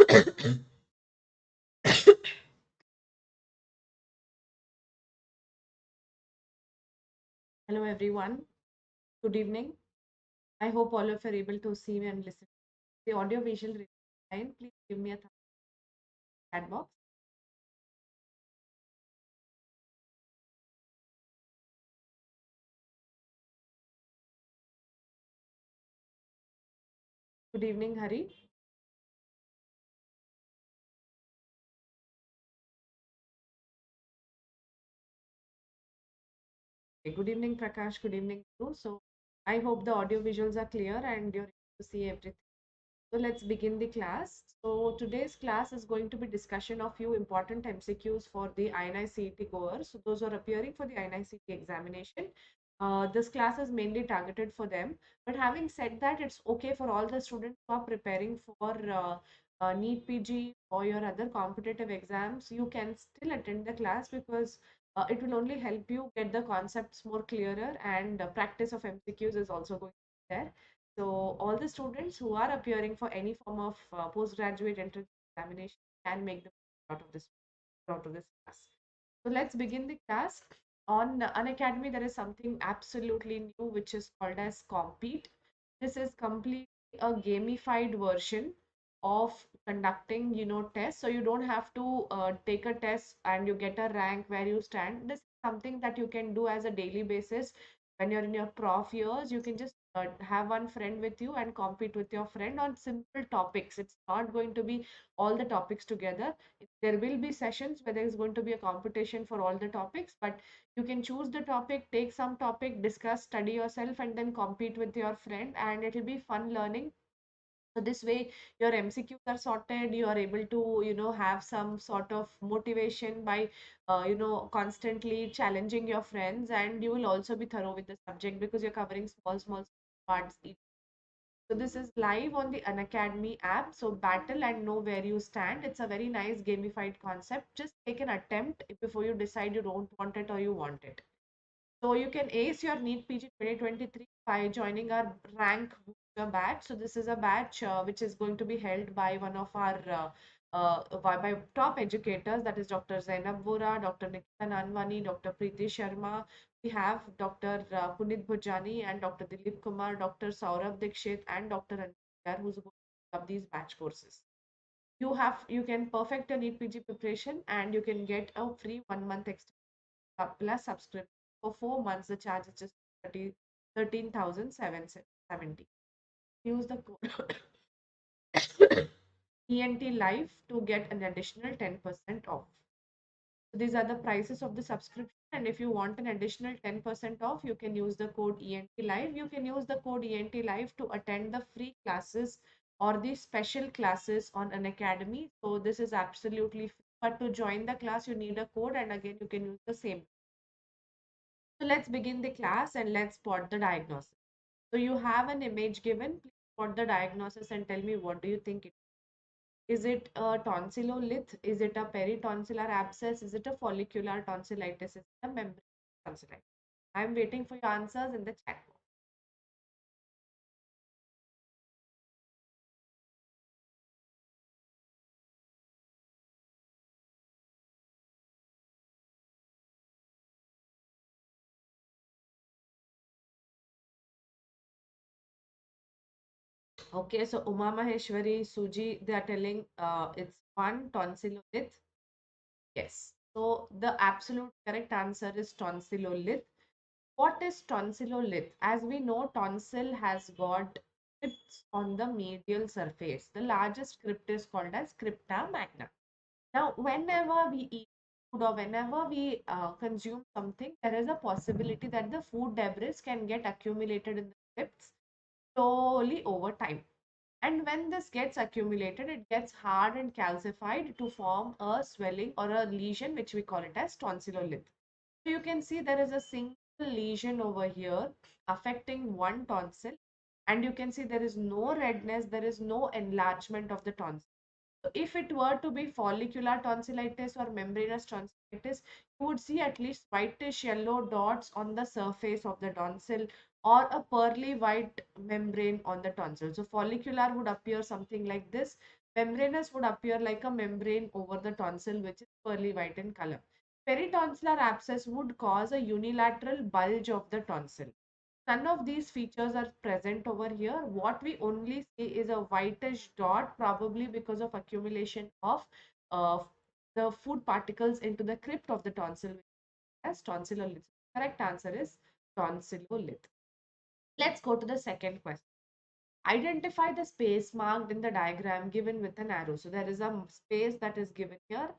Hello everyone. Good evening. I hope all of you are able to see me and listen. The audio visual line, please give me a thumbs up chat box. Good evening, Hari. Okay, good evening, Prakash. Good evening, too. So I hope the audio visuals are clear and you're able to see everything. So let's begin the class. So today's class is going to be discussion of few important MCQs for the INI-CET goers. So those are appearing for the INI-CET examination. This class is mainly targeted for them. But having said that, it's okay for all the students who are preparing for NEET PG or your other competitive exams. You can still attend the class because it will only help you get the concepts more clearer, and practice of MCQs is also going to be there. So all the students who are appearing for any form of postgraduate entrance examination can make the out of this class. So let's begin the class. On Unacademy, there is something absolutely new which is called as Compete. This is completely a gamified version of conducting, tests. So you don't have to take a test and you get a rank where you stand. This is something that you can do as a daily basis when you're in your prof years. You can just have one friend with you and compete with your friend on simple topics. It's not going to be all the topics together. There will be sessions where there is going to be a competition for all the topics, but you can choose the topic, take some topic, discuss, study yourself, and then compete with your friend, and it will be fun learning. So this way your MCQs are sorted. You are able to have some sort of motivation by constantly challenging your friends, and you will also be thorough with the subject because you're covering small parts each. So this is live on the Unacademy app. So battle and know where you stand. It's a very nice gamified concept. Just take an attempt before you decide you don't want it or you want it. So you can ace your NEET PG 2023 by joining our rank booster batch. So this is a batch which is going to be held by one of our by top educators, that is Dr. Zainab Vora, Dr. Nikita Nanwani, Dr. Preeti Sharma. We have Dr. Punit Bhujani and Dr. Dilip Kumar, Dr. Saurabh Dikshit, and Dr. Anil who's going to have these batch courses. You can perfect your NEET PG preparation and you can get a free 1 month extra plus subscription for 4 months. The charge is just 13,770. Use the code ENT Live to get an additional 10% off. So these are the prices of the subscription, and if you want an additional 10% off, you can use the code ENT Live. You can use the code ENT Live to attend the free classes or the special classes on Unacademy. So this is absolutely free, but to join the class, you need a code, and again, you can use the same. So let's begin the class and let's spot the diagnosis. So you have an image given. Please spot the diagnosis and tell me what do you think it is. Is it a tonsillolith? Is it a peritonsillar abscess? Is it a follicular tonsillitis? Is it a membranous tonsillitis? I'm waiting for your answers in the chat box. Okay, so Uma Maheshwari, Suji, they are telling it's one tonsillolith. Yes. So the absolute correct answer is tonsillolith. What is tonsillolith? As we know, tonsil has got crypts on the medial surface. The largest crypt is called as crypta magna. Now, whenever we eat food or whenever we consume something, there is a possibility that the food debris can get accumulated in the crypts slowly over time. And when this gets accumulated, it gets hard and calcified to form a swelling or a lesion, which we call it as tonsillolith. So you can see there is a single lesion over here affecting one tonsil, and you can see there is no redness, there is no enlargement of the tonsil. So if it were to be follicular tonsillitis or membranous tonsillitis, you would see at least whitish yellow dots on the surface of the tonsil or a pearly white membrane on the tonsil. So follicular would appear something like this, Membranous would appear like a membrane over the tonsil, which is pearly white in color. Peritonsillar abscess would cause a unilateral bulge of the tonsil. None of these features are present over here. What we only see is a whitish dot, probably because of accumulation of uh, the food particles into the crypt of the tonsil as tonsillolith. Correct answer is tonsillolith. Let's go to the second question. Identify the space marked in the diagram given with an arrow. So there is a space that is given here.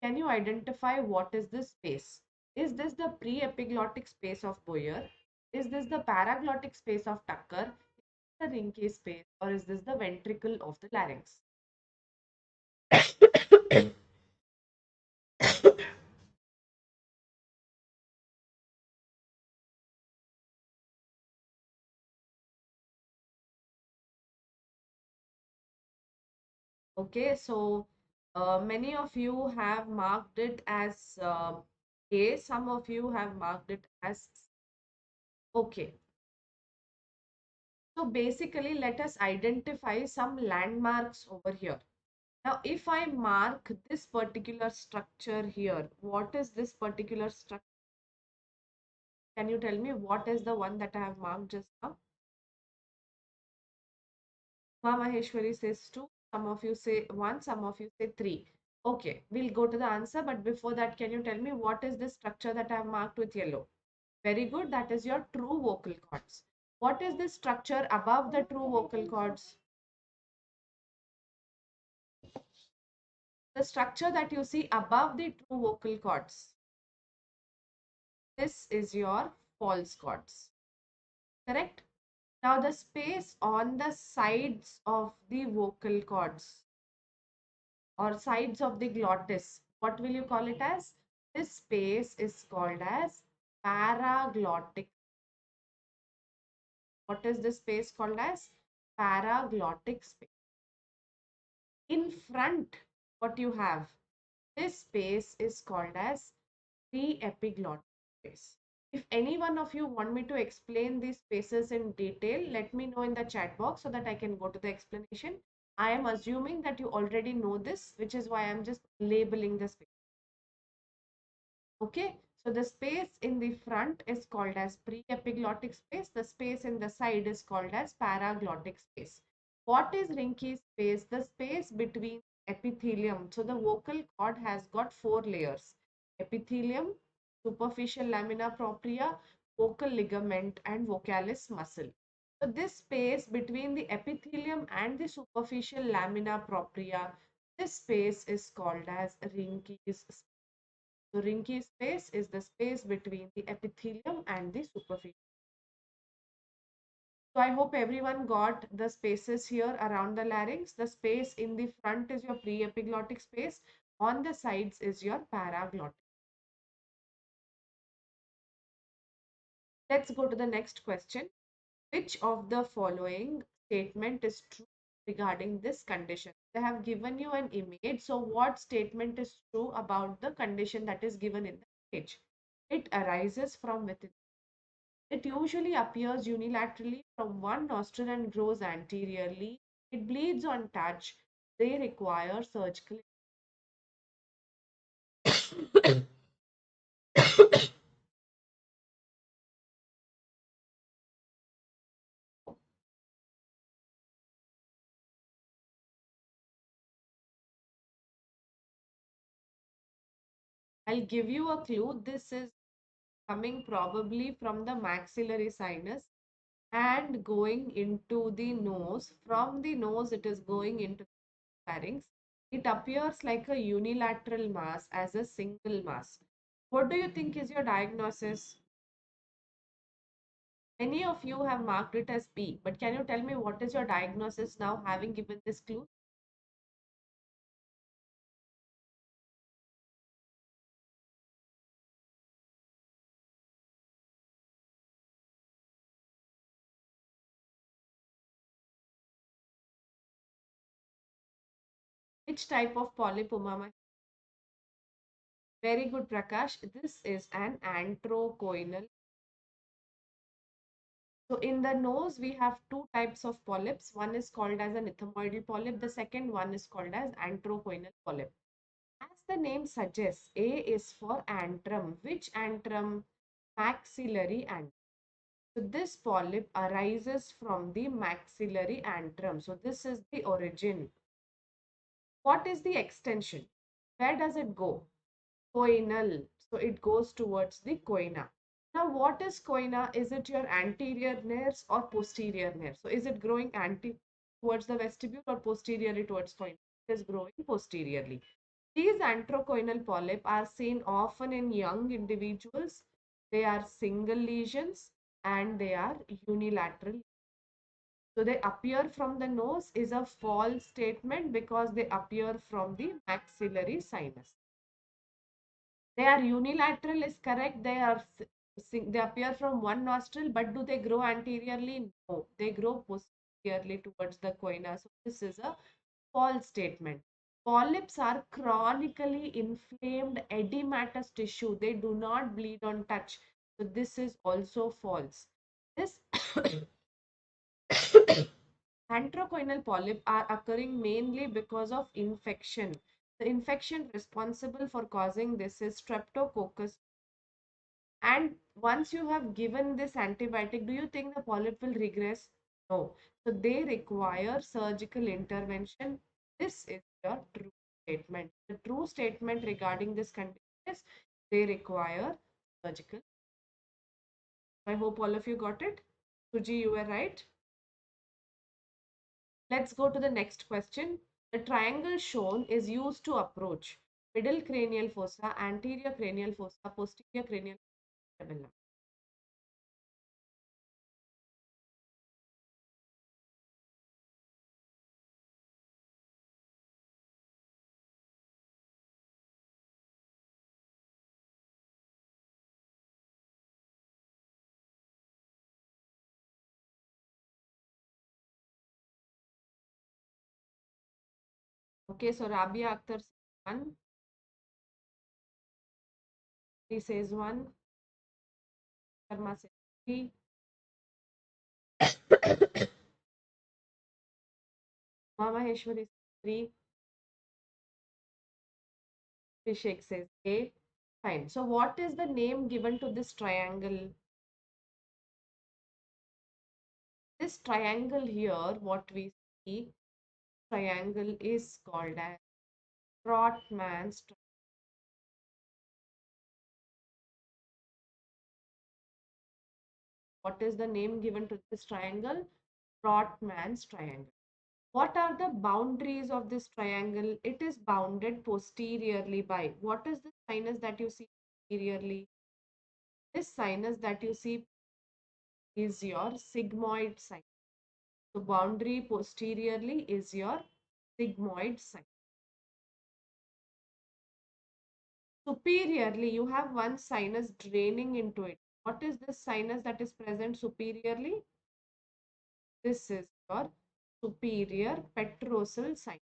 Can you identify what is this space? Is this the pre-epiglottic space of Boyer? Is this the paraglottic space of Tucker? Is this the Rinke space, or is this the ventricle of the larynx? Okay, so many of you have marked it as A, some of you have marked it as C. Okay. So basically, let us identify some landmarks over here. Now, if I mark this particular structure here, what is this particular structure? Can you tell me what is the one that I have marked just now? Maheshwari says 2, some of you say 1, some of you say 3. Okay, we'll go to the answer, but before that, can you tell me what is this structure that I have marked with yellow? Very good, that is your true vocal cords. What is this structure above the true vocal cords? The structure that you see above the true vocal cords. This is your false cords. Correct? Now the space on the sides of the vocal cords or sides of the glottis, what will you call it as? This space is called as paraglottic. What is this space called as? Paraglottic space. In front, what you have, this space is called as pre-epiglottic space. If any one of you want me to explain these spaces in detail, let me know in the chat box so that I can go to the explanation. I am assuming that you already know this, which is why I'm just labeling the space. Okay, so the space in the front is called as pre-epiglottic space. The space in the side is called as paraglottic space. What is Rinke's space? The space between epithelium. So the vocal cord has got 4 layers: epithelium, superficial lamina propria, vocal ligament, and vocalis muscle. So this space between the epithelium and the superficial lamina propria, this space is called as Rinke's space. So Rinke space is the space between the epithelium and the superficial. So I hope everyone got the spaces here around the larynx. The space in the front is your pre-epiglottic space. On the sides is your paraglottic. Let's go to the next question. Which of the following statement is true regarding this condition? They have given you an image. So what statement is true about the condition that is given in the image? It arises from within. It usually appears unilaterally from one nostril and grows anteriorly. It bleeds on touch. They require surgical. I'll give you a clue. This is coming probably from the maxillary sinus and going into the nose. From the nose, it is going into the larynx. It appears like a unilateral mass as a single mass. What do you think is your diagnosis? Many of you have marked it as B, but can you tell me what is your diagnosis now, having given this clue? Which type of polyp, Uma? Very good, Prakash. This is an antrochoinal. So in the nose, we have two types of polyps. One is called as an ethmoidal polyp. The second one is called as antrocoinal polyp. As the name suggests, A is for antrum. Which antrum? Maxillary antrum. So this polyp arises from the maxillary antrum. So this is the origin. What is the extension? Where does it go? Choanal. So it goes towards the choana. Now, what is choana? Is it your anterior nares or posterior nares? So is it growing towards the vestibule or posteriorly towards choana? It is growing posteriorly. These antrochoanal polyp are seen often in young individuals. They are single lesions and they are unilateral. So they appear from the nose is a false statement because they appear from the maxillary sinus. They are unilateral is correct. They appear from one nostril, but do they grow anteriorly? No, they grow posteriorly towards the choana. So this is a false statement. Polyps are chronically inflamed edematous tissue. They do not bleed on touch. So this is also false. This antrochoanal polyp are occurring mainly because of infection. The infection responsible for causing this is streptococcus. And once you have given this antibiotic, do you think the polyp will regress? No. So they require surgical intervention. This is your true statement. The true statement regarding this condition is they require surgical. I hope all of you got it. Suji, you were right. Let's go to the next question. The triangle shown is used to approach middle cranial fossa, anterior cranial fossa, posterior cranial fossa. Okay, so Rabia Akhtar says 1. He says 1. Sharma says 3. Maheshwari says 3. Abhishek says 8. Fine. So what is the name given to this triangle? This triangle here, what we see, triangle is called as Trotman's triangle. What is the name given to this triangle? Trotman's triangle. What are the boundaries of this triangle? It is bounded posteriorly by, what is the sinus that you see posteriorly? This sinus that you see is your sigmoid sinus. So boundary posteriorly is your sigmoid sinus. Superiorly, you have one sinus draining into it. What is this sinus that is present superiorly? This is your superior petrosal sinus.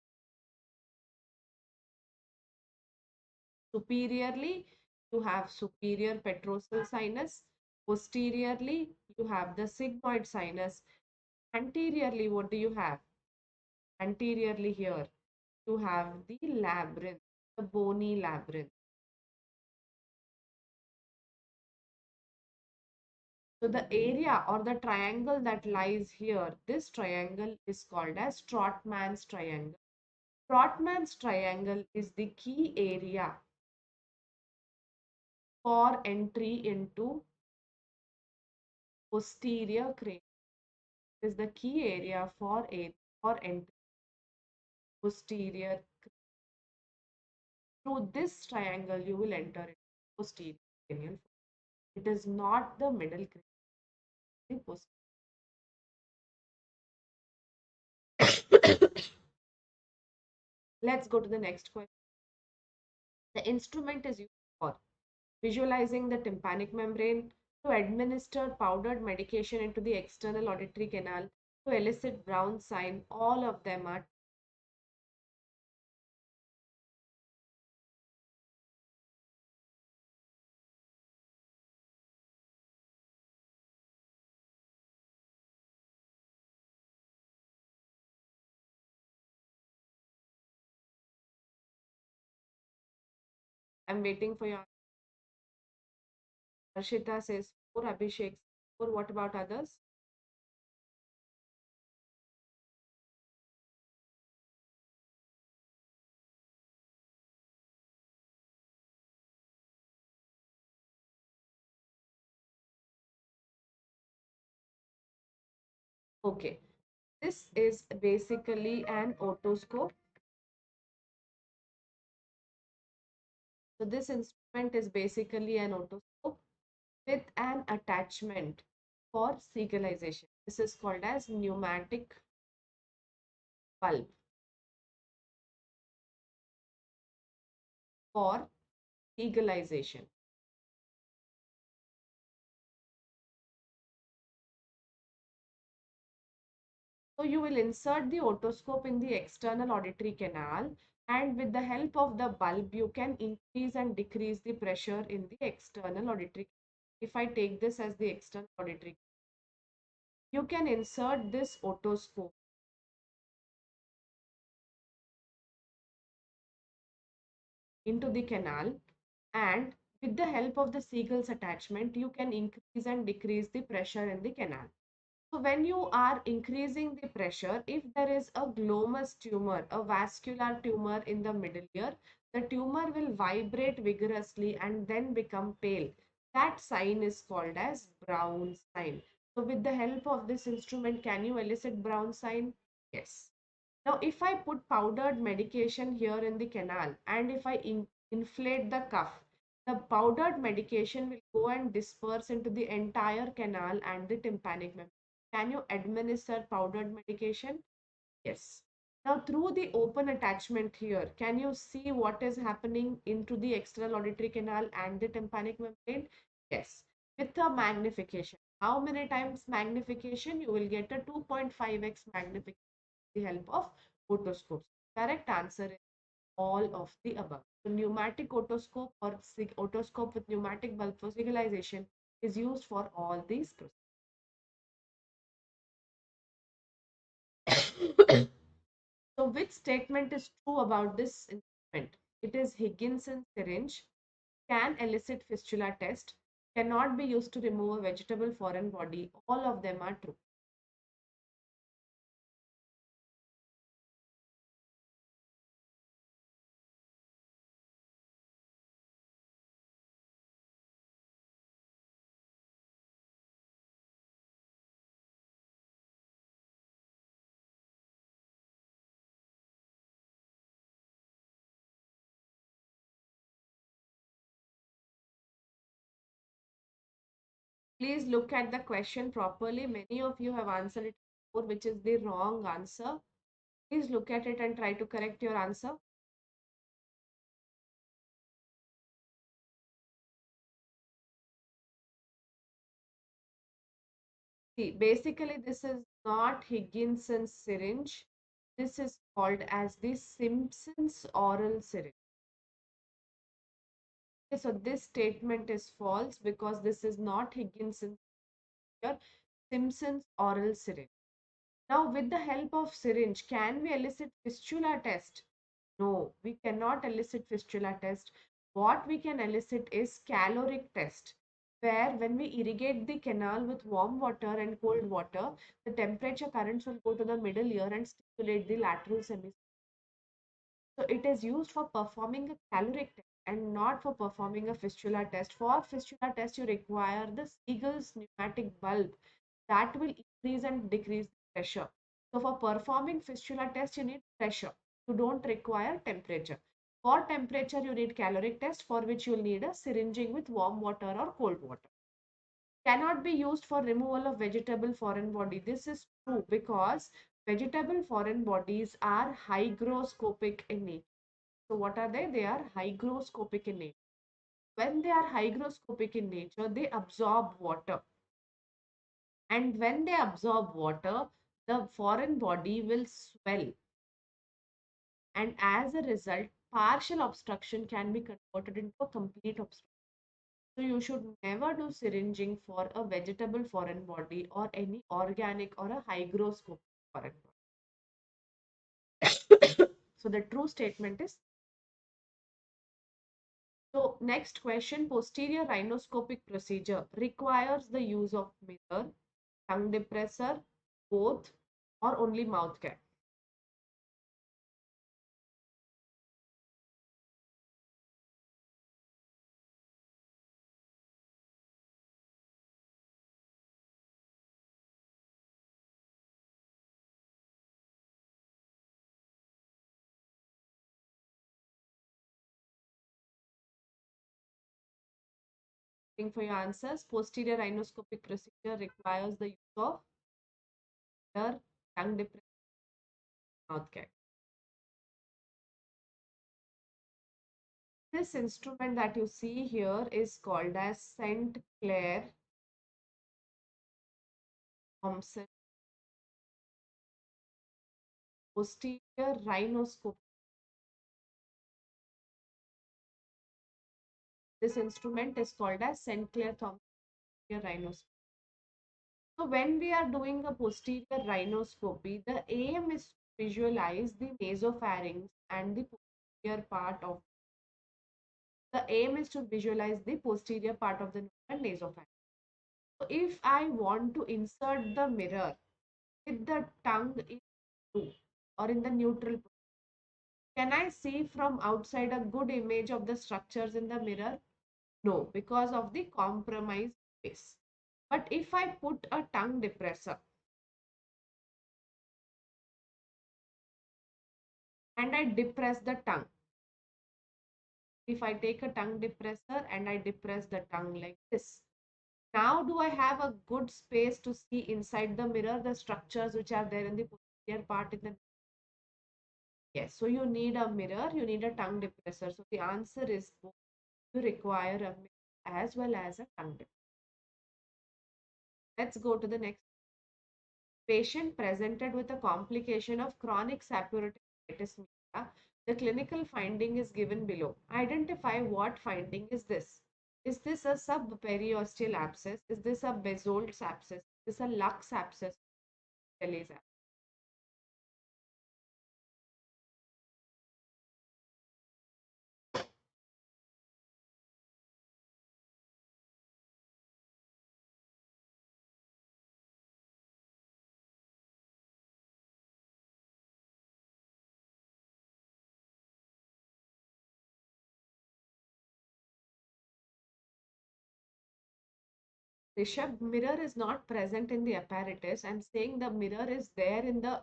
Superiorly, you have superior petrosal sinus. Posteriorly, you have the sigmoid sinus. Anteriorly, what do you have? Anteriorly here, you have the labyrinth, the bony labyrinth. So the area or the triangle that lies here, this triangle is called as Trotman's triangle. Trotman's triangle is the key area for entry into posterior cranium. It is the key area for entry posterior. Through this triangle, you will enter into posterior cranial. It is not the middle cranial. Let's go to the next question. The instrument is used for visualizing the tympanic membrane, to administer powdered medication into the external auditory canal, to elicit Brown sign. All of them are I'm waiting for your. Harshita says 4, Abhishek says 4. What about others? Okay, this is basically an otoscope. So this instrument is basically an otoscope with an attachment for serialization. This is called as pneumatic bulb for serialization. So you will insert the otoscope in the external auditory canal, and with the help of the bulb, you can increase and decrease the pressure in the external auditory. If I take this as the external auditory, you can insert this otoscope into the canal, and with the help of the Siegel's attachment, you can increase and decrease the pressure in the canal. So when you are increasing the pressure, if there is a glomus tumor, a vascular tumor in the middle ear, the tumor will vibrate vigorously and then become pale. That sign is called as brown sign. So with the help of this instrument, can you elicit brown sign? Yes. Now, if I put powdered medication here in the canal and if I inflate the cuff, the powdered medication will go and disperse into the entire canal and the tympanic membrane. Can you administer powdered medication? Yes. Now, through the open attachment here, can you see what is happening into the external auditory canal and the tympanic membrane? Yes. With a magnification. How many times magnification? You will get a 2.5x magnification with the help of otoscopes. Correct answer is all of the above. So pneumatic otoscope or otoscope with pneumatic bulb for serialization is used for all these procedures. So which statement is true about this instrument? It is Higginson syringe, can elicit fistula test, cannot be used to remove a vegetable foreign body. All of them are true. Please look at the question properly. Many of you have answered it before, which is the wrong answer. Please look at it and try to correct your answer. See, basically, this is not Higginson's syringe. This is called as the Simpson's oral syringe. Okay, so this statement is false because this is not Higginson's or Simpson's oral syringe. Now, with the help of syringe, can we elicit fistula test? No, we cannot elicit fistula test. What we can elicit is caloric test, where when we irrigate the canal with warm water and cold water, the temperature currents will go to the middle ear and stimulate the lateral semicircle. So it is used for performing a caloric test and not for performing a fistula test. For fistula test, you require the Siegel's pneumatic bulb that will increase and decrease the pressure. So for performing fistula test, you need pressure. You don't require temperature. For temperature, you need caloric test, for which you'll need a syringing with warm water or cold water. Cannot be used for removal of vegetable foreign body. This is true because vegetable foreign bodies are hygroscopic in nature. So what are they? They are hygroscopic in nature. When they are hygroscopic in nature, they absorb water. And when they absorb water, the foreign body will swell. And as a result, partial obstruction can be converted into a complete obstruction. So you should never do syringing for a vegetable foreign body or any organic or a hygroscopic foreign body. So the true statement is, So next question, posterior rhinoscopic procedure requires the use of mirror, tongue depressor, both, or only mouth cap. Waiting for your answers. Posterior rhinoscopic procedure requires the use of mirror, tongue depressor, mouth cap. This instrument that you see here is called as St. Clair Thompson posterior rhinoscope. This instrument is called as St. Clair Thompson rhinoscope. So when we are doing a posterior rhinoscopy, the aim is to visualize the nasopharynx and the posterior part of the posterior part of the nasopharynx. So if I want to insert the mirror with the tongue in blue or in the neutral, can I see from outside a good image of the structures in the mirror? No, because of the compromised space. But if I put a tongue depressor and I depress the tongue, if I take a tongue depressor and I depress the tongue like this, now do I have a good space to see inside the mirror the structures which are there in the posterior part in the. Yes, so you need a mirror, you need a tongue depressor. So the answer is both. You require a mirror as well as a tongue depressor. Let's go to the next. Patient presented with a complication of chronic suppurative otitis media. The clinical finding is given below. Identify what finding is this. Is this a subperiosteal abscess? Is this a Bezold's abscess? Is this a Lux abscess? Kelly's abscess? Rishabh, mirror is not present in the apparatus. I'm saying the mirror is there in the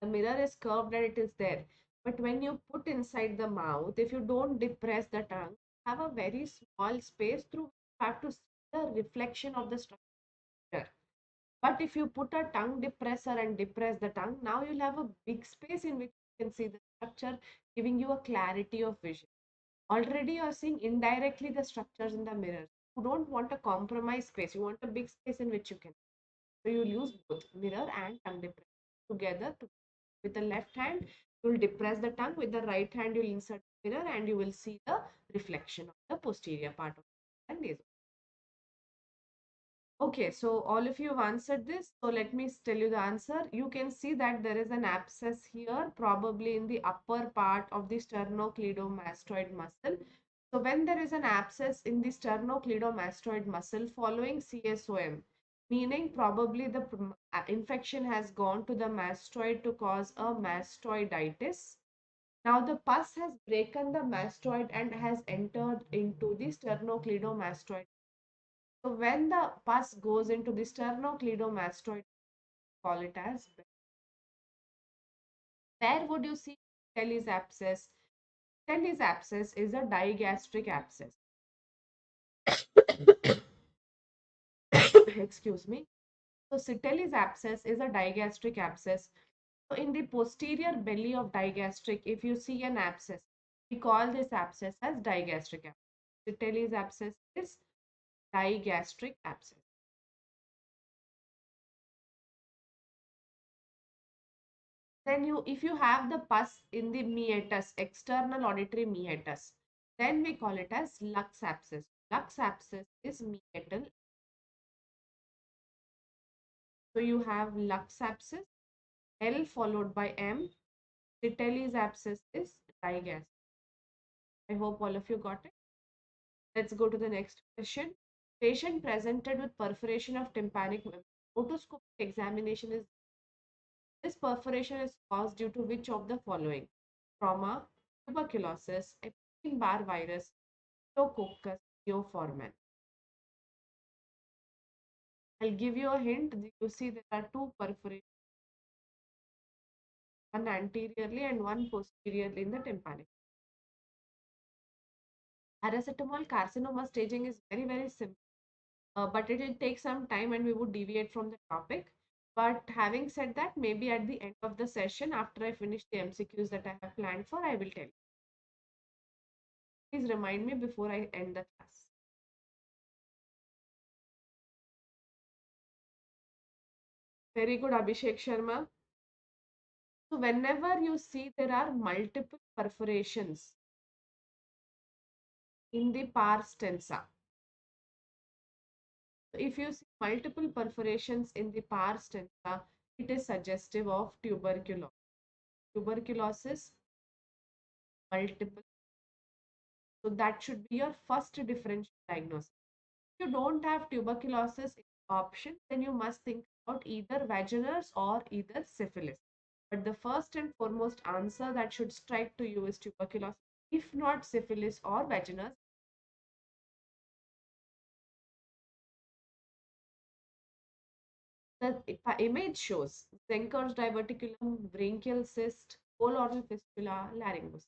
mirror is curved and it is there. But when you put inside the mouth, if you don't depress the tongue, have a very small space through which you have to see the reflection of the structure. But if you put a tongue depressor and depress the tongue, now you'll have a big space in which you can see the structure, giving you a clarity of vision. Already you're seeing indirectly the structures in the mirror. You don't want a compromised space. You want a big space in which you can. So you'll use both mirror and tongue depressor together. With the left hand, you'll depress the tongue. With the right hand, you'll insert the mirror and you will see the reflection of the posterior part of the nasal. Okay, so all of you have answered this. So let me tell you the answer. You can see that there is an abscess here, probably in the upper part of the sternocleidomastoid muscle. So when there is an abscess in the sternocleidomastoid muscle following CSOM, meaning probably the infection has gone to the mastoid to cause a mastoiditis. Now the pus has broken the mastoid and has entered into the sternocleidomastoid. So when the pus goes into the sternocleidomastoid, call it as, where would you see Telly's abscess? Telly's abscess is a digastric abscess. Excuse me. So Sitelli's abscess is a digastric abscess. So in the posterior belly of digastric, if you see an abscess, we call this abscess as digastric abscess. Sitelli's abscess is digastric abscess. Then if you have the pus in the meatus, external auditory meatus, then we call it as Lux abscess. Lux abscess is meatal. So you have Lux abscess, L followed by M. Sitelli's abscess is digastric. I hope all of you got it. Let's go to the next question. Patient presented with perforation of tympanic membrane. Otoscopic examination is this perforation is caused due to which of the following? Trauma, tuberculosis, Epstein-Barr virus, Staphylococcus neoformans. I'll give you a hint. You see there are two perforations, one anteriorly and one posteriorly in the tympanic. Paracetamol carcinoma staging is very, very simple, but it will take some time and we would deviate from the topic. But having said that, maybe at the end of the session, after I finish the MCQs that I have planned for, I will tell you. Please remind me before I end the class. Very good, Abhishek Sharma. So whenever you see there are multiple perforations in the pars tensa, so if you see multiple perforations in the pars tensa, it is suggestive of tuberculosis. Tuberculosis, multiple. So that should be your first differential diagnosis. If you don't have tuberculosis option, then you must think about either vaginous or either syphilis. But the first and foremost answer that should strike to you is tuberculosis. If not syphilis or vaginous, the image shows Zenker's diverticulum, bronchial cyst, colorectal fistula, larynx.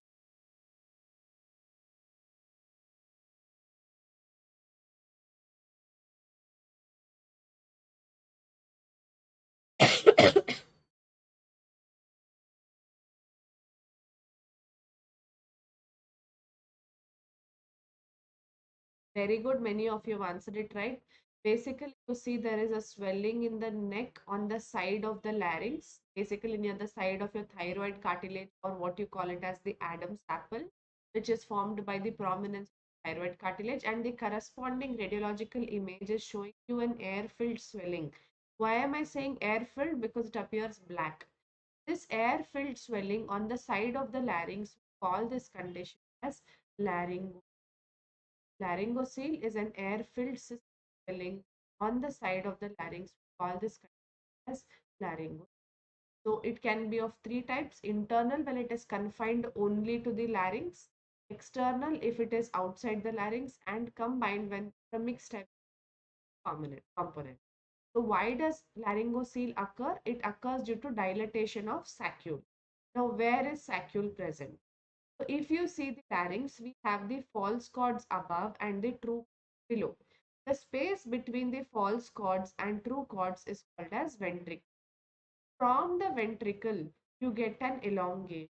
Very good. Many of you have answered it right. Basically, you see there is a swelling in the neck on the side of the larynx, basically near the side of your thyroid cartilage, or what you call it as the Adam's apple, which is formed by the prominence of thyroid cartilage, and the corresponding radiological image is showing you an air-filled swelling. Why am I saying air-filled? Because it appears black. This air-filled swelling on the side of the larynx, we call this condition as laryngo. Laryngocele is an air-filled cystic swelling on the side of the larynx. We call this as laryngo. So it can be of three types: internal when it is confined only to the larynx, external if it is outside the larynx, and combined when the mixed type component. So why does laryngocele occur? It occurs due to dilatation of saccule. Now where is saccule present? So if you see the larynx, we have the false chords above and the true below. The space between the false chords and true chords is called as ventricle. From the ventricle, you get an elongation.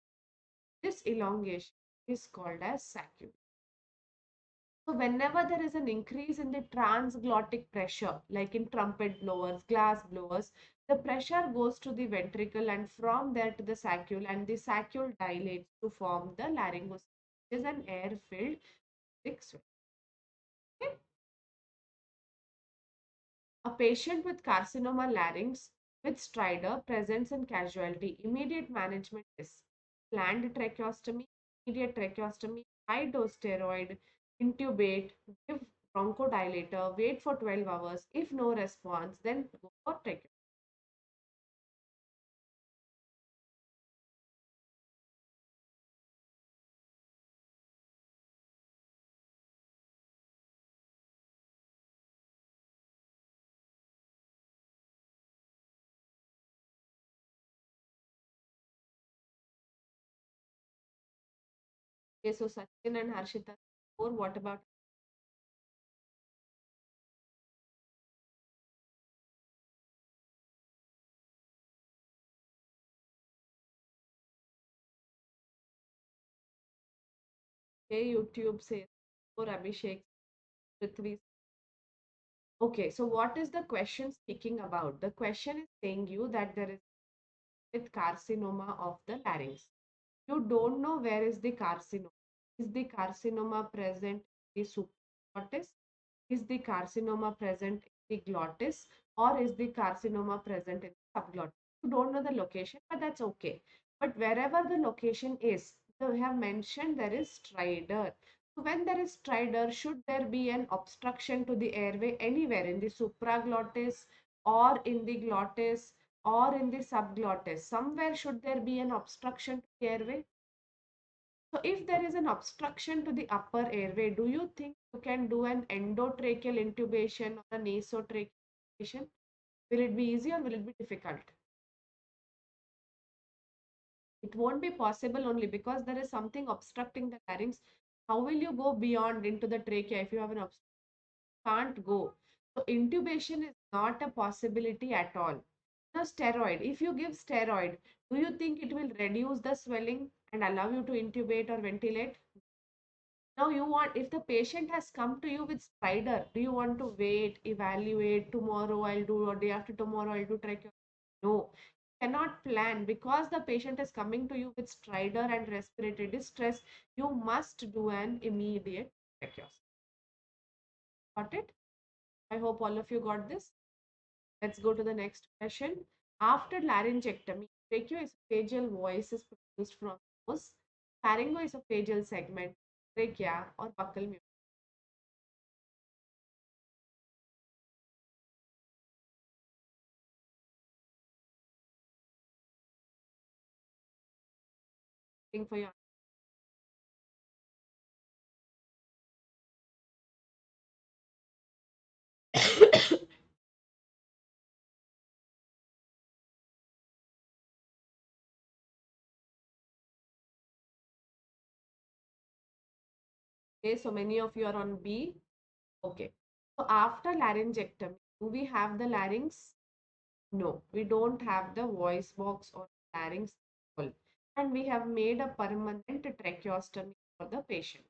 This elongation is called as saccule. So whenever there is an increase in the transglottic pressure, like in trumpet blowers, glass blowers, the pressure goes to the ventricle and from there to the saccule, and the saccule dilates to form the laryngoscope, which is an air-filled thick swell. Okay? A patient with carcinoma larynx with stridor presents in casualty. Immediate management is planned tracheostomy, immediate tracheostomy, high dose steroid, intubate, give bronchodilator, wait for 12 hours. If no response, then go for tracheostomy. Okay, so Sachin and Harshita, or what about? Okay, YouTube says, or Abhishek, Prithvi. Okay, so what is the question speaking about? The question is saying you that there is with carcinoma of the larynx. You don't know where is the carcinoma. Is the carcinoma present in the subglottis? Is the carcinoma present in the glottis? Or is the carcinoma present in the subglottis? You don't know the location, but that's okay. But wherever the location is, we have mentioned there is stridor. So when there is stridor, should there be an obstruction to the airway anywhere in the supraglottis or in the glottis or in the subglottis? Somewhere should there be an obstruction to the airway? So if there is an obstruction to the upper airway, do you think you can do an endotracheal intubation or a nasotracheal intubation? Will it be easy or will it be difficult? It won't be possible only because there is something obstructing the larynx. How will you go beyond into the trachea if you have an obstruction? Can't go. So intubation is not a possibility at all. Now steroid, if you give steroid, do you think it will reduce the swelling and allow you to intubate or ventilate? Now you want, if the patient has come to you with stridor, do you want to wait, evaluate, tomorrow I'll do, or day after tomorrow I'll do tracheostomy? No, cannot plan because the patient is coming to you with stridor and respiratory distress. You must do an immediate tracheostomy. Got it? I hope all of you got this. Let's go to the next question. After laryngectomy, tracheoesophageal voice is produced from nose, pharyngoesophageal segment, trachea, or buccal mucus. For your okay, so many of you are on B. Okay. So after laryngectomy, do we have the larynx? No, we don't have the voice box or larynx full. And we have made a permanent tracheostomy for the patient.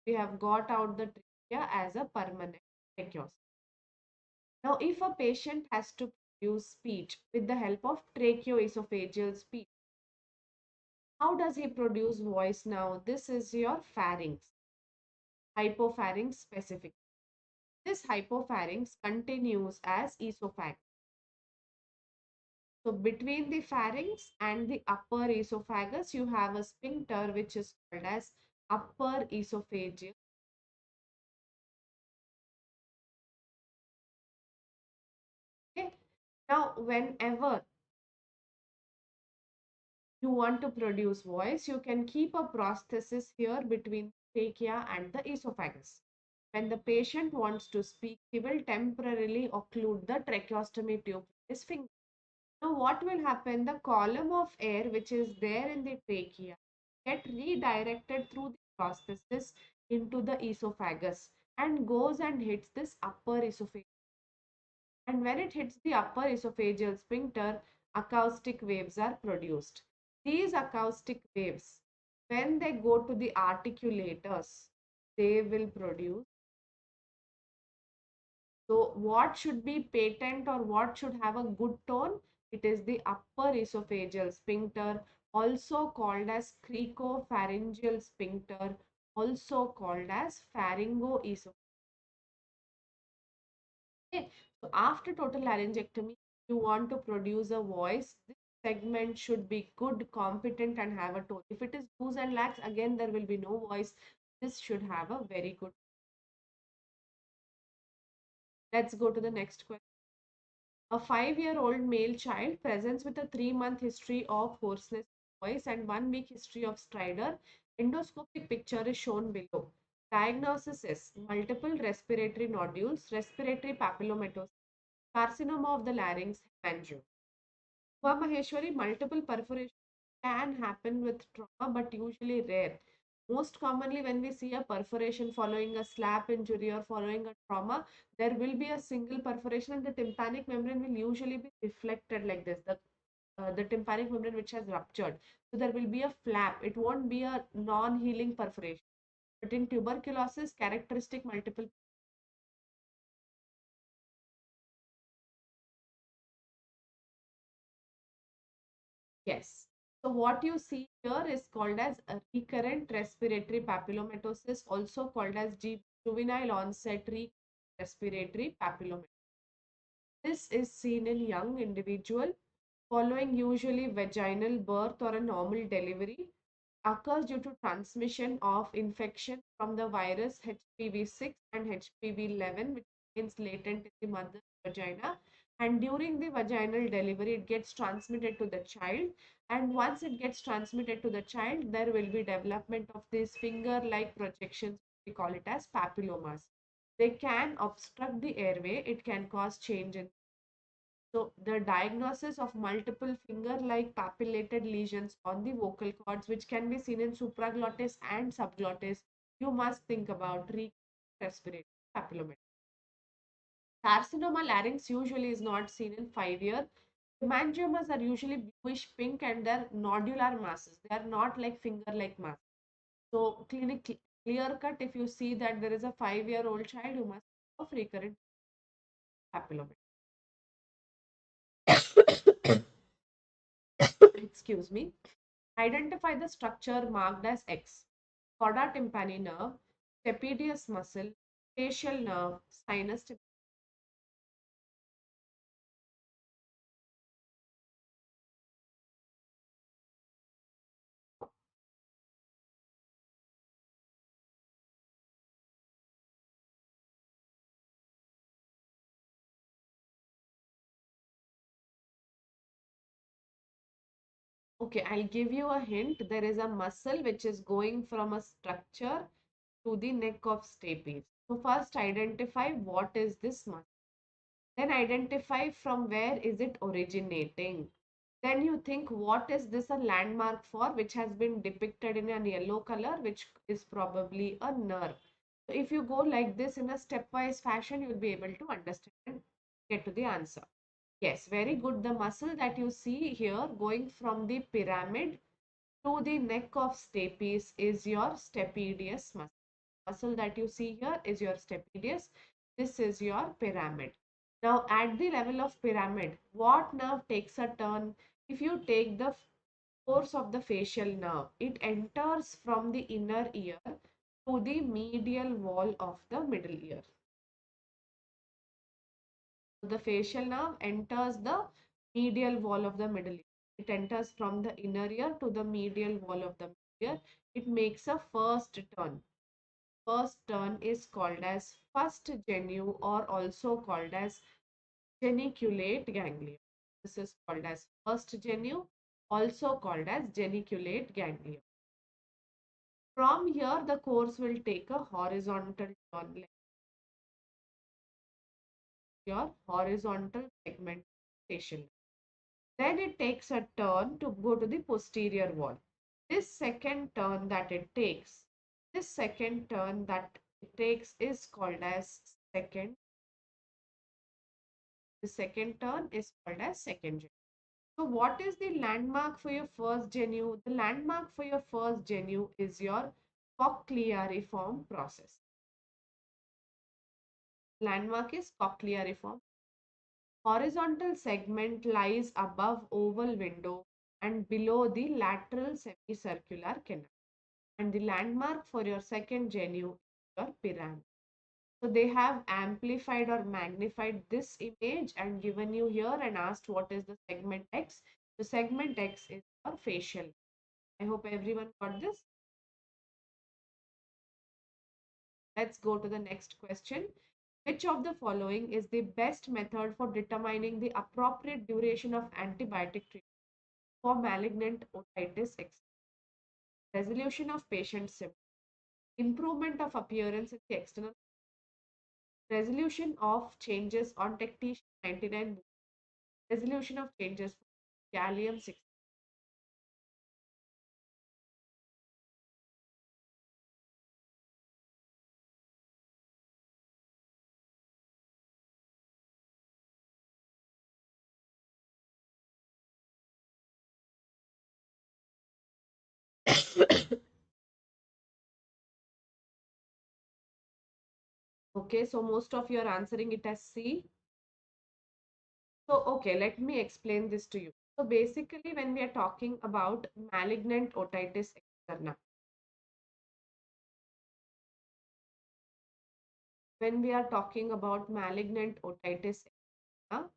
We have got out the trachea as a permanent tracheostomy. Now, if a patient has to produce speech with the help of tracheoesophageal speech, how does he produce voice now? This is your pharynx, hypopharynx specific. This hypopharynx continues as esophagus. So between the pharynx and the upper esophagus, you have a sphincter which is called as upper esophageal. Okay. Now, whenever you want to produce voice, you can keep a prosthesis here between trachea and the esophagus. When the patient wants to speak, he will temporarily occlude the tracheostomy tube with his finger. Now, what will happen? The column of air which is there in the trachea get redirected through the prosthesis into the esophagus and goes and hits this upper esophagus. And when it hits the upper esophageal sphincter, acoustic waves are produced. These acoustic waves, when they go to the articulators, they will produce. So what should be patent or what should have a good tone? It is the upper esophageal sphincter, also called as cricopharyngeal sphincter, also called as pharyngoesophageal. Okay. So after total laryngectomy, you want to produce a voice. This segment should be good, competent, and have a tone. If it is loose and lax, again there will be no voice. This should have a very good. Let's go to the next question. A 5-year-old male child presents with a 3-month history of hoarseness voice and 1 week history of stridor. Endoscopic picture is shown below. Diagnosis is multiple respiratory nodules, respiratory papillomatosis, carcinoma of the larynx, angio. Maheshwari, multiple perforation can happen with trauma, but usually rare. Most commonly, when we see a perforation following a slap injury or following a trauma, there will be a single perforation and the tympanic membrane will usually be reflected like this. The tympanic membrane which has ruptured. So there will be a flap. It won't be a non-healing perforation. But in tuberculosis, characteristic multiple. Yes. So what you see here is called as a recurrent respiratory papillomatosis, also called as juvenile onset respiratory papillomatosis. This is seen in young individual following usually vaginal birth or a normal delivery. occurs due to transmission of infection from the virus HPV-6 and HPV-11, which remains latent in the mother's vagina. And during the vaginal delivery, it gets transmitted to the child. And once it gets transmitted to the child, there will be development of these finger-like projections. We call it as papillomas. They can obstruct the airway. It can cause change in. So the diagnosis of multiple finger-like papillated lesions on the vocal cords, which can be seen in supraglottis and subglottis, you must think about respiratory papillomatus. Carcinoma larynx usually is not seen in 5 year. Hemangiomas are usually bluish pink and they're nodular masses. They are not like finger-like masses. So clear cut, if you see that there is a 5-year-old child, you must have recurrent papillomatus. Excuse me. Identify the structure marked as X. Cauda tympani nerve, stapedius muscle, facial nerve, sinus tympani. Okay, I'll give you a hint. There is a muscle which is going from a structure to the neck of stapes. So first identify what is this muscle. Then identify from where is it originating. Then you think what is this a landmark for, which has been depicted in a yellow color, which is probably a nerve. So if you go like this in a stepwise fashion, you'll be able to understand and get to the answer. Yes, very good. The muscle that you see here going from the pyramid to the neck of stapes is your stapedius muscle. Muscle that you see here is your stapedius. This is your pyramid. Now, at the level of pyramid, what nerve takes a turn? If you take the course of the facial nerve, it enters from the inner ear to the medial wall of the middle ear. The facial nerve enters the medial wall of the middle ear. It enters from the inner ear to the medial wall of the middle ear. It makes a first turn. First turn is called as first genu or also called as geniculate ganglia. This is called as first genu, also called as geniculate ganglia. From here, the course will take a horizontal turn, like your horizontal segment facial. Then it takes a turn to go to the posterior wall. This second turn that it takes, this second turn that it takes is called as second. The second turn is called as second genu. So what is the landmark for your first genu? The landmark for your first genu is your cochleariform process. Landmark is cochleariform. Horizontal segment lies above oval window and below the lateral semicircular canal. And the landmark for your second genu is your pyramid. So they have amplified or magnified this image and given you here and asked what is the segment X. The segment X is your facial. I hope everyone got this. Let's go to the next question. Which of the following is the best method for determining the appropriate duration of antibiotic treatment for malignant otitis external? Resolution of patient symptoms, improvement of appearance in the external, resolution of changes on technetium 99, resolution of changes for gallium 6. Okay, so most of you are answering it as C. So, okay, let me explain this to you. So, basically, when we are talking about malignant otitis externa, when we are talking about malignant otitis externa,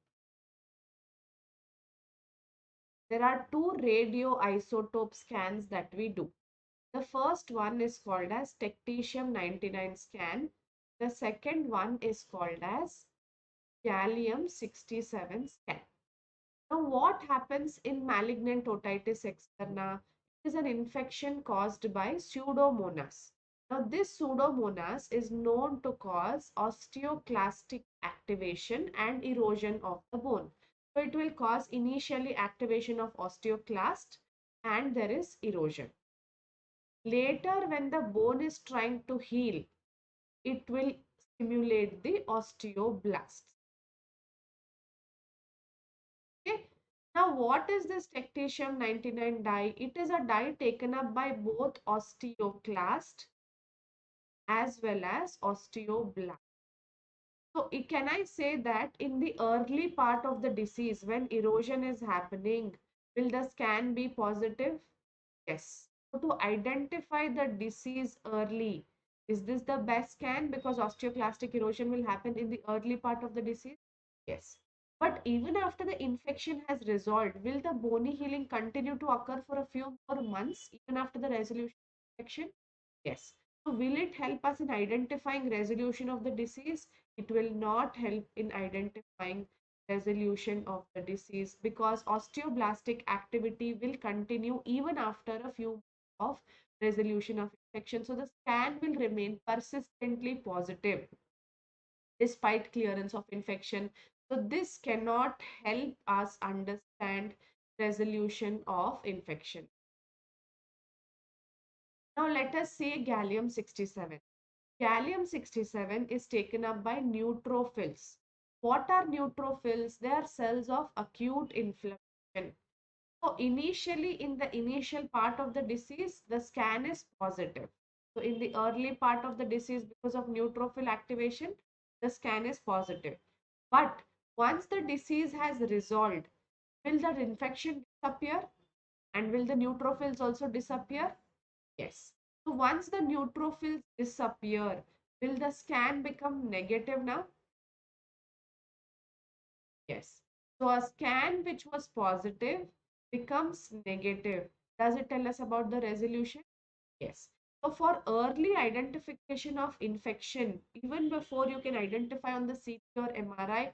there are two radioisotope scans that we do. The first one is called as technetium-99 scan. The second one is called as gallium-67 scan. Now, what happens in malignant otitis externa? It is an infection caused by Pseudomonas. Now, this Pseudomonas is known to cause osteoclastic activation and erosion of the bone. So, it will cause initially activation of osteoclast and there is erosion. Later, when the bone is trying to heal, it will stimulate the osteoblasts. Okay. Now, what is this technetium-99 dye? It is a dye taken up by both osteoclast as well as osteoblast. So, can I say that in the early part of the disease, when erosion is happening, will the scan be positive? Yes. So, to identify the disease early, is this the best scan? Because osteoclastic erosion will happen in the early part of the disease? Yes. But even after the infection has resolved, will the bony healing continue to occur for a few more months, even after the resolution of infection? Yes. So, will it help us in identifying resolution of the disease? It will not help in identifying resolution of the disease because osteoblastic activity will continue even after a few months of resolution of infection. So, the scan will remain persistently positive despite clearance of infection. So this cannot help us understand resolution of infection. Now let us see gallium 67. Gallium 67 is taken up by neutrophils. What are neutrophils? They are cells of acute inflammation. So initially in the initial part of the disease, the scan is positive. So in the early part of the disease, because of neutrophil activation, the scan is positive. But once the disease has resolved, will the infection disappear? And will the neutrophils also disappear? Yes. So once the neutrophils disappear, will the scan become negative now? Yes. So a scan which was positive becomes negative. Does it tell us about the resolution? Yes. So for early identification of infection, even before you can identify on the CT or MRI,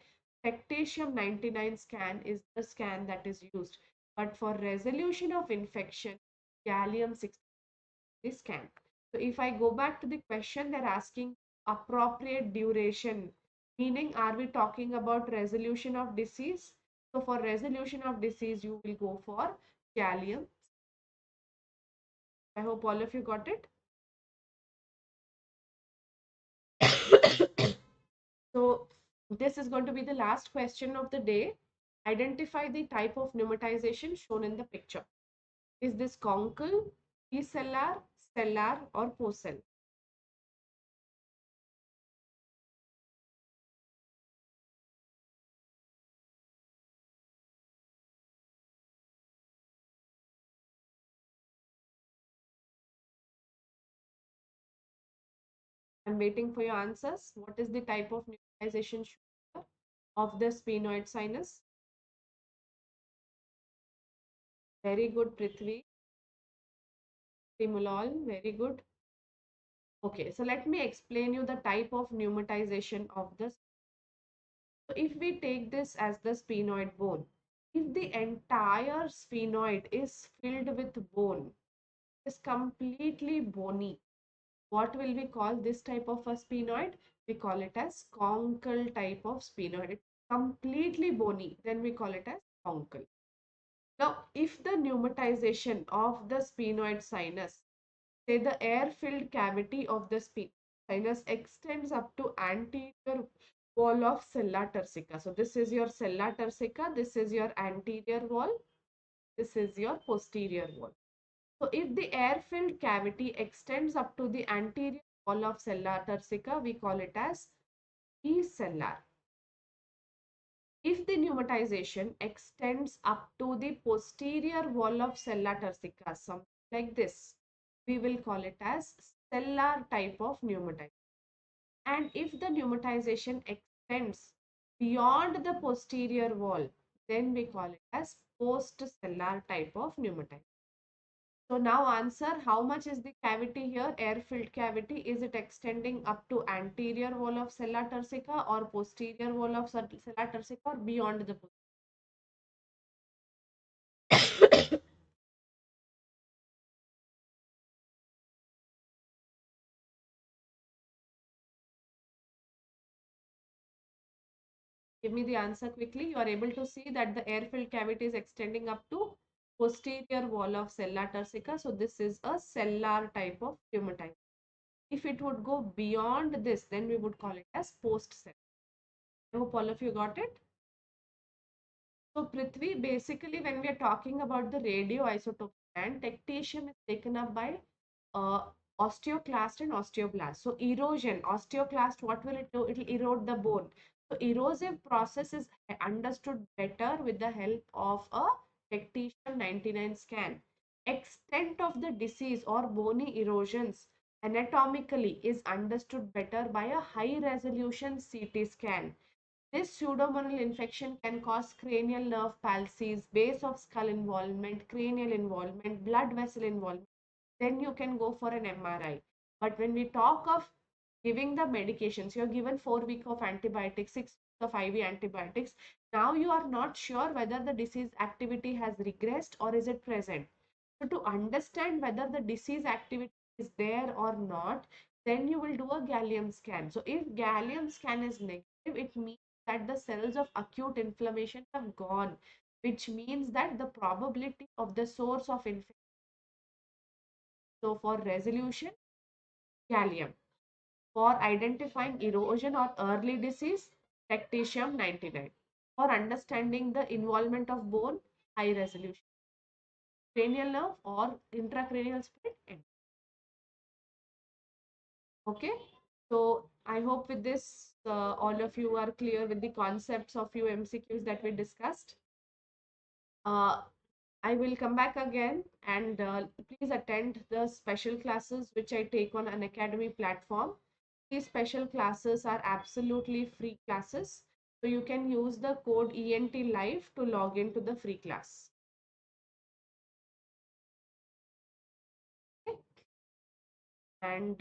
technetium-99 scan is the scan that is used. But for resolution of infection, gallium-60 scan. So if I go back to the question, they're asking appropriate duration, meaning are we talking about resolution of disease? So for resolution of disease, you will go for gallium. I hope all of you got it. So this is going to be the last question of the day. Identify the type of pneumatization shown in the picture. Is this conchal, precellar, stellar, or post-cell? I'm waiting for your answers. What is the type of pneumatization shown here of the sphenoid sinus? Very good, Prithvi. Timolol, very good. Okay, so let me explain you the type of pneumatization of the. So if we take this as the sphenoid bone, if the entire sphenoid is filled with bone, is completely bony, what will we call this type of a sphenoid? We call it as conchal type of sphenoid. It's completely bony, then we call it as conchal. Now, if the pneumatization of the sphenoid sinus, say the air-filled cavity of the sinus extends up to anterior wall of sella turcica. So this is your sella turcica, this is your anterior wall, this is your posterior wall. So if the air-filled cavity extends up to the anterior wall of sella turcica, we call it as precellar. If the pneumatization extends up to the posterior wall of sella turcica, something like this, we will call it as stellar type of pneumatization. And if the pneumatization extends beyond the posterior wall, then we call it as post-stellar type of pneumatization. So now answer, how much is the cavity here? Air-filled cavity. Is it extending up to anterior wall of sella turcica or posterior wall of sella turcica or beyond the Give me the answer quickly. You are able to see that the air-filled cavity is extending up to posterior wall of sella turcica. So this is a cellular type of pneumonitis. If it would go beyond this, then we would call it as post-cellular. I hope all of you got it. So Prithvi, basically when we are talking about the radioisotope and tectitium is taken up by uh, osteoclast and osteoblast. So erosion, osteoclast, what will it do? It will erode the bone. So erosive process is understood better with the help of a tectitium 99 scan. Extent of the disease or bony erosions anatomically is understood better by a high resolution CT scan. This pseudomonal infection can cause cranial nerve palsies, base of skull involvement, cranial involvement, blood vessel involvement. Then you can go for an MRI. But when we talk of giving the medications, you're given 4 weeks of antibiotics, 6 weeks of IV antibiotics. Now you are not sure whether the disease activity has regressed or is it present. So to understand whether the disease activity is there or not, then you will do a gallium scan. So if gallium scan is negative, it means that the cells of acute inflammation have gone, which means that the probability of the source of infection. So for resolution, gallium. For identifying erosion or early disease, tectitium 99. For understanding the involvement of bone, high resolution. Cranial nerve or intracranial spread. Okay. So I hope with this, all of you are clear with the concepts of few MCQs that we discussed. Uh, I will come back again and please attend the special classes which I take on Unacademy platform. These special classes are absolutely free classes. So you can use the code ENT Live to log into the free class. Okay? And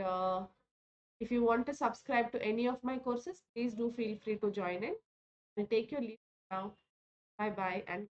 if you want to subscribe to any of my courses, please do feel free to join in. I'll take your leave now. Bye bye and